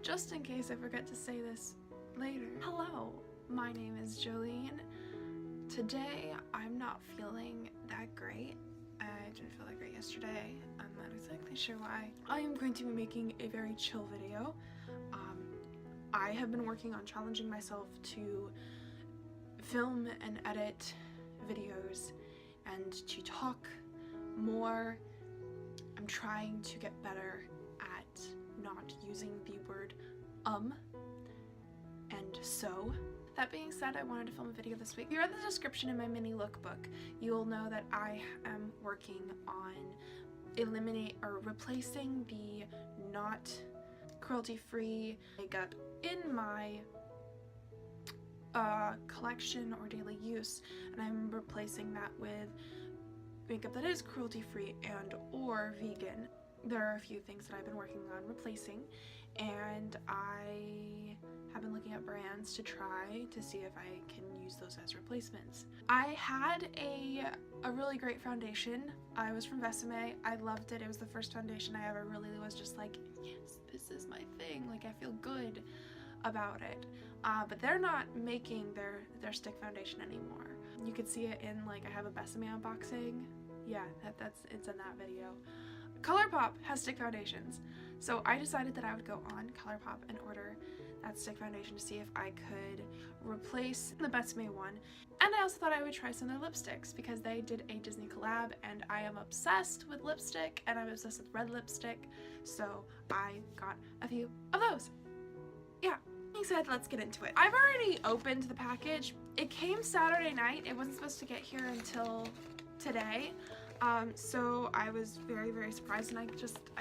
just in case I forget to say this later. Hello, my name is Jolene. Today, I'm not feeling that great. I didn't feel that great yesterday. I'm not exactly sure why. I am going to be making a very chill video. I have been working on challenging myself to film and edit videos and to talk more. I'm trying to get better at not using the word and so. That being said, I wanted to film a video this week. Here in the description in my mini lookbook, you will know that I am working on replacing the not cruelty-free makeup in my collection or daily use, and I'm replacing that with makeup that is cruelty-free and or vegan. There are a few things that I've been working on replacing, and I have been looking at brands to try to see if I can use those as replacements. I had a really great foundation. It was from Besame. I loved it. It was the first foundation I ever really was just like, yes, this is my thing. Like, I feel good about it. But they're not making their stick foundation anymore. You could see it in, like, I have a Besame unboxing. Yeah, it's in that video. ColourPop has stick foundations, so I decided that I would go on ColourPop and order that stick foundation to see if I could replace the Besame one. And I also thought I would try some of their lipsticks because they did a Disney collab, and I am obsessed with lipstick and I'm obsessed with red lipstick, so I got a few of those. Yeah, being said, let's get into it. I've already opened the package. It came Saturday night. It wasn't supposed to get here until today. So I was very, very surprised, and I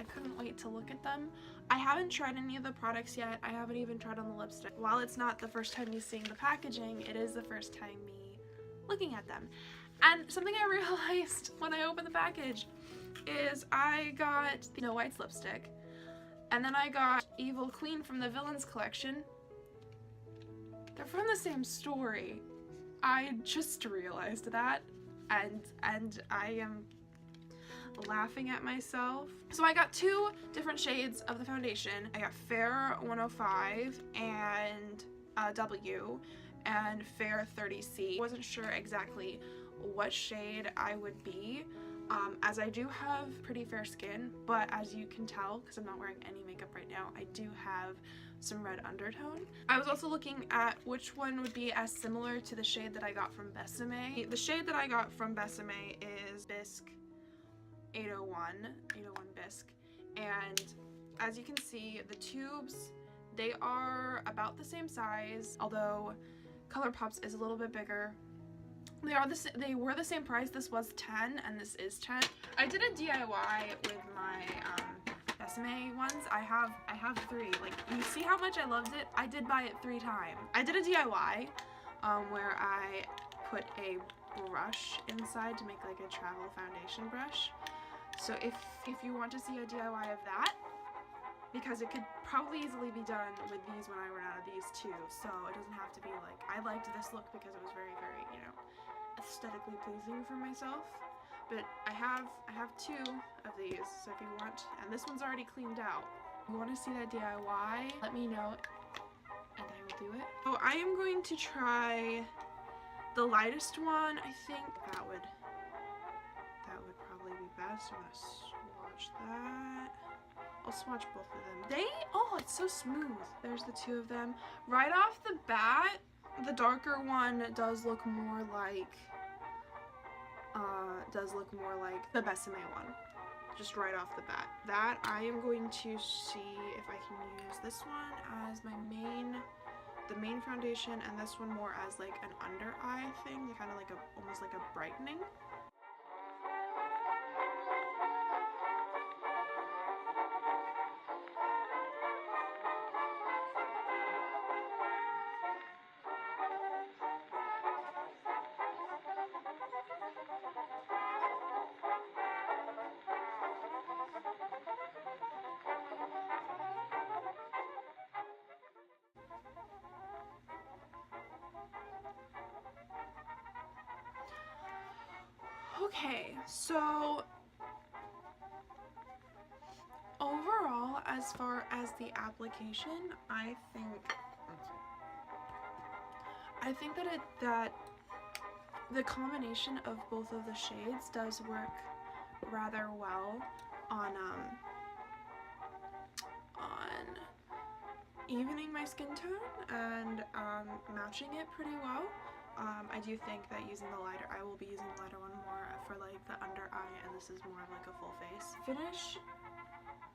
couldn't wait to look at them. I haven't tried any of the products yet. I haven't even tried on the lipstick. While it's not the first time me seeing the packaging, it is the first time me looking at them. And something I realized when I opened the package is I got the No Whites lipstick, and then I got Evil Queen from the Villains collection. They're from the same story. I just realized that. And I am laughing at myself. So I got two different shades of the foundation. I got Fair 105 and W and Fair 30C. Wasn't sure exactly what shade I would be, as I do have pretty fair skin, but as you can tell, because I'm not wearing any makeup right now, I do have some red undertone. I was also looking at which one would be as similar to the shade that I got from Besame. The shade that I got from Besame is Bisque 801 Bisque, and as you can see, the tubes, they are about the same size, although ColourPop's is a little bit bigger. They were the same price. This was 10 and this is 10. I did a DIY with my Besame ones. I have 3. Like, you see how much I loved it? I did buy it 3 times. I did a DIY where I put a brush inside to make like a travel foundation brush. So if you want to see a DIY of that, because it could probably easily be done with these when I run out of these too, so it doesn't have to be like, I liked this look because it was very, very, you know, aesthetically pleasing for myself. But I have 2 of these, so if you want, and this one's already cleaned out. If you want to see that DIY, let me know and I will do it. So I am going to try the lightest one. I think that would probably be best. I'm gonna swatch that. I'll swatch both of them. Oh, it's so smooth. There's the 2 of them. Right off the bat, the darker one does look more like the Besame one, just right off the bat. That I am going to see if I can use this one as the main foundation, and this one more as like an under eye thing, kind of like almost like a brightening. Okay, so overall, as far as the application, I think that the combination of both of the shades does work rather well on evening my skin tone and matching it pretty well. I do think that using the lighter, I will be using the lighter one more for like the under eye, and this is more of like a full face. Finish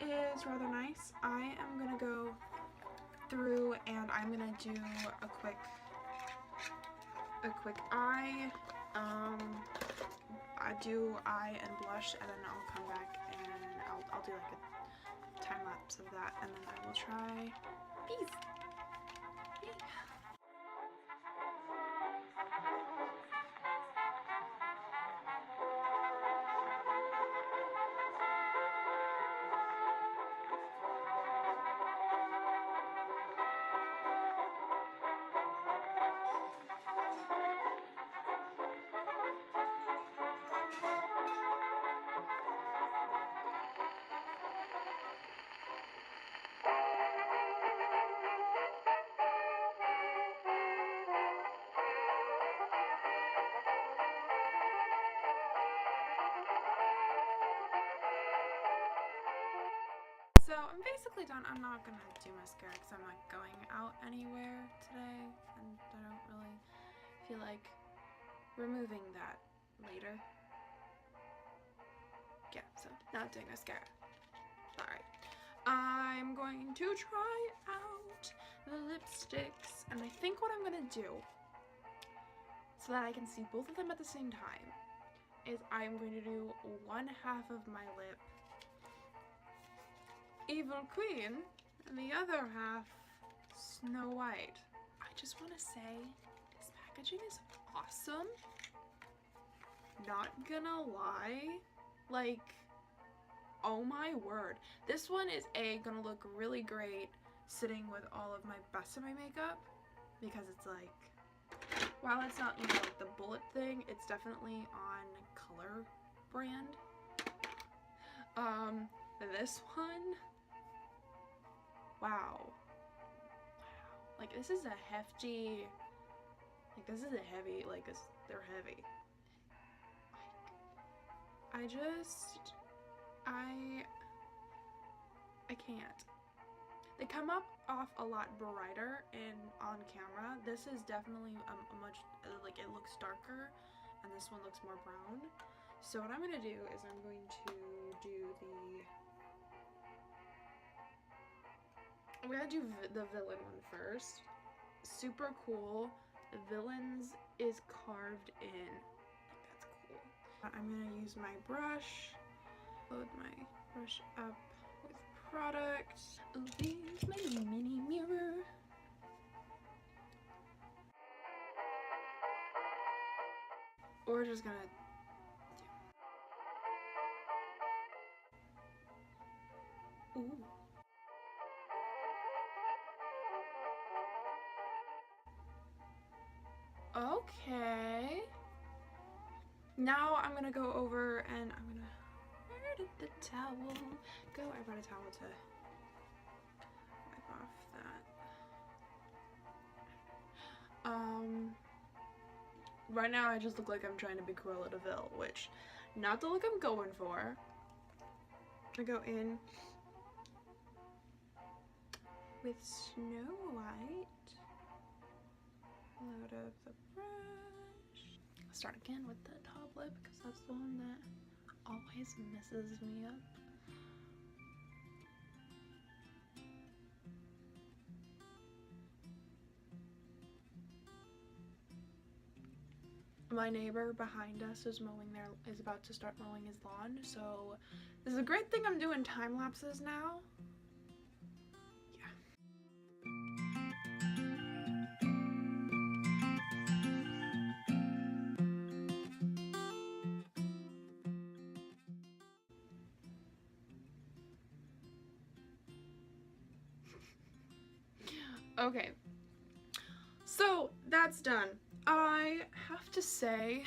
is rather nice. I am gonna go through and I'm gonna do a quick eye. I do eye and blush, and then I'll come back and I'll do like a time lapse of that, and then I will try these. So I'm basically done. I'm not gonna do mascara because I'm not going out anywhere today, and I don't really feel like removing that later. Yeah, so not doing mascara. Alright. I'm going to try out the lipsticks, and I think what I'm gonna do, so that I can see both of them at the same time, is I'm going to do one half of my lip Evil Queen, and the other half Snow White. I just want to say, this packaging is awesome. Not gonna lie, like, oh my word. This one is gonna look really great sitting with all of my Besame makeup, because it's like, while it's not, you know, like the bullet thing, it's definitely on color brand. This one, wow. Like, this is a hefty, like, this is a heavy, like, they're heavy. Like, I can't. They come off a lot brighter on camera. This is definitely a much, like, it looks darker, and this one looks more brown. So what I'm gonna do is I'm going to do the villain one first. Super cool. The villains is carved in. That's cool. I'm gonna use my brush. Load my brush up with product. Oubie's my mini mirror. We're just gonna do. Ooh. Okay. Now I'm gonna go over and I'm gonna, where did the towel go? I brought a towel to wipe off that. Right now I just look like I'm trying to be Cruella de Vil, which, not the look I'm going for. I'm gonna go in with Snow White. Load up the brush. I'll start again with the top lip because that's the one that always messes me up. My neighbor behind us is about to start mowing his lawn, so this is a great thing I'm doing time lapses now. Okay, so that's done. I have to say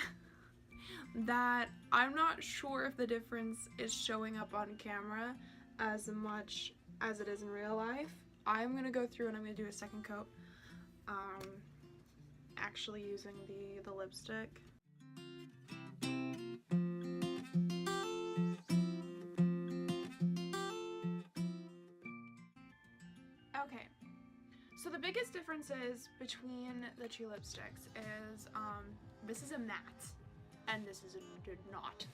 that I'm not sure if the difference is showing up on camera as much as it is in real life. I'm gonna go through and I'm gonna do a second coat, actually using the lipstick. Okay, so the biggest differences between the two lipsticks is this is a matte and this is not.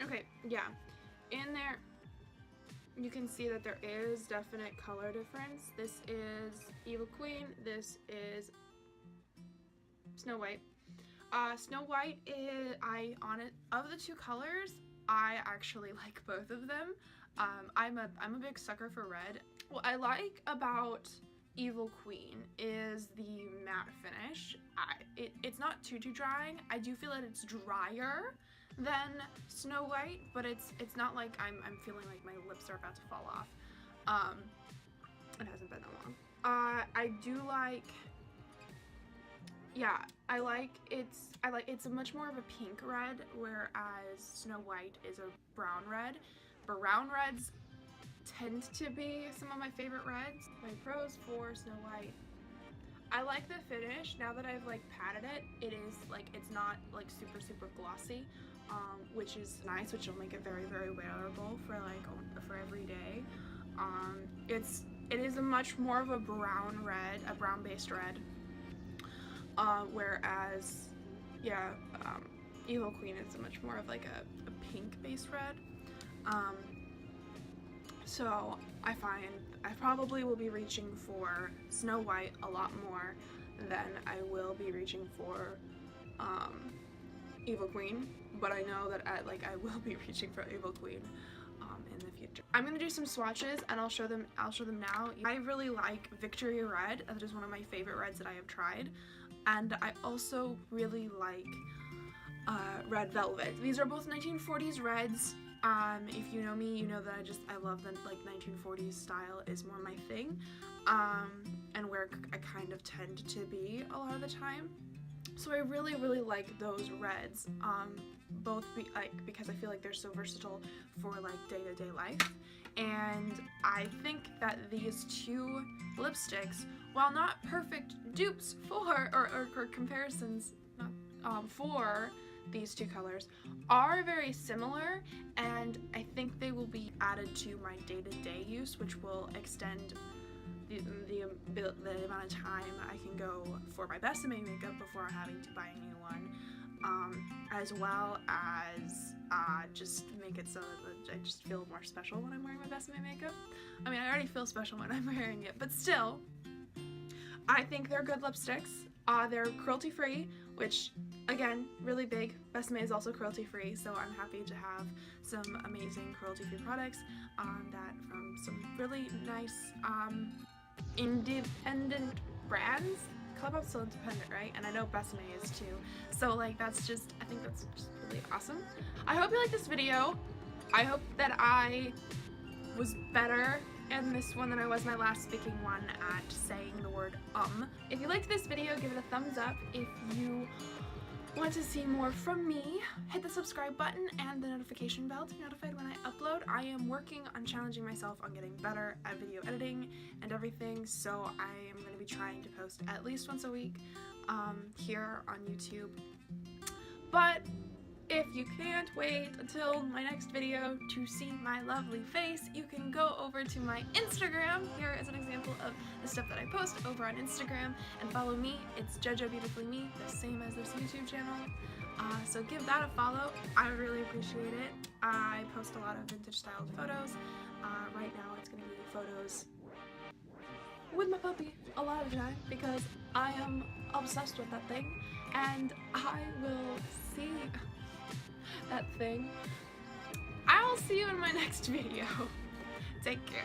Okay, yeah, in there you can see that there is definite color difference. This is Evil Queen, this is Snow White. Snow White is, of the two colors, I actually like both of them. I'm a big sucker for red. What I like about Evil Queen is the matte finish. It's not too drying. I do feel that it's drier than Snow White, but it's not like I'm feeling like my lips are about to fall off. It hasn't been that long. I do like, yeah, it's a much more of a pink red, whereas Snow White is a brown red. Brown reds tend to be some of my favorite reds. My pros for Snow White: I like the finish. Now that I've like patted it, it's not like super glossy, which is nice, which will make it very wearable for for every day. It is a much more of a brown red, a brown based red, whereas yeah, Evil Queen is much more of like a pink based red. So I find I probably will be reaching for Snow White a lot more than I will be reaching for Evil Queen, but I know that I will be reaching for Evil Queen in the future. I'm gonna do some swatches and I'll show them now. I really like Victory Red. That is one of my favorite reds that I have tried, and I also really like Red Velvet. These are both 1940s reds. If you know me, you know that I love the 1940s style is more my thing, and where I kind of tend to be a lot of the time. So I really like those reds, because I feel like they're so versatile for day-to-day life. And I think that these two lipsticks, while not perfect dupes for or comparisons for these two colors, are very similar, and I think they will be added to my day-to-day use, which will extend the amount of time I can go for my Besame makeup before having to buy a new one, as well as just make it so that I just feel more special when I'm wearing my Besame makeup. I mean, I already feel special when I'm wearing it, but still, I think they're good lipsticks. They're cruelty-free, which, again, really big. Besame is also cruelty-free, so I'm happy to have some amazing cruelty-free products that from some really nice independent brands. ColourPop's still independent, right? And I know Besame is too. So I think that's just really awesome. I hope you like this video. I hope that I was better in this one than I was my last speaking one at saying the word If you liked this video, give it a thumbs up. If you want to see more from me, hit the subscribe button and the notification bell to be notified when I upload. I am working on challenging myself on getting better at video editing and everything, so I am going to be trying to post at least once a week here on YouTube. But if you can't wait until my next video to see my lovely face, you can go over to my Instagram. Here is an example of the stuff that I post over on Instagram, and follow me. It's JoJo Beautifully Me, the same as this YouTube channel. So give that a follow. I really appreciate it. I post a lot of vintage styled photos. Right now it's going to be photos with my puppy a lot of the time because I am obsessed with that thing, and I will see that thing. I will see you in my next video. Take care.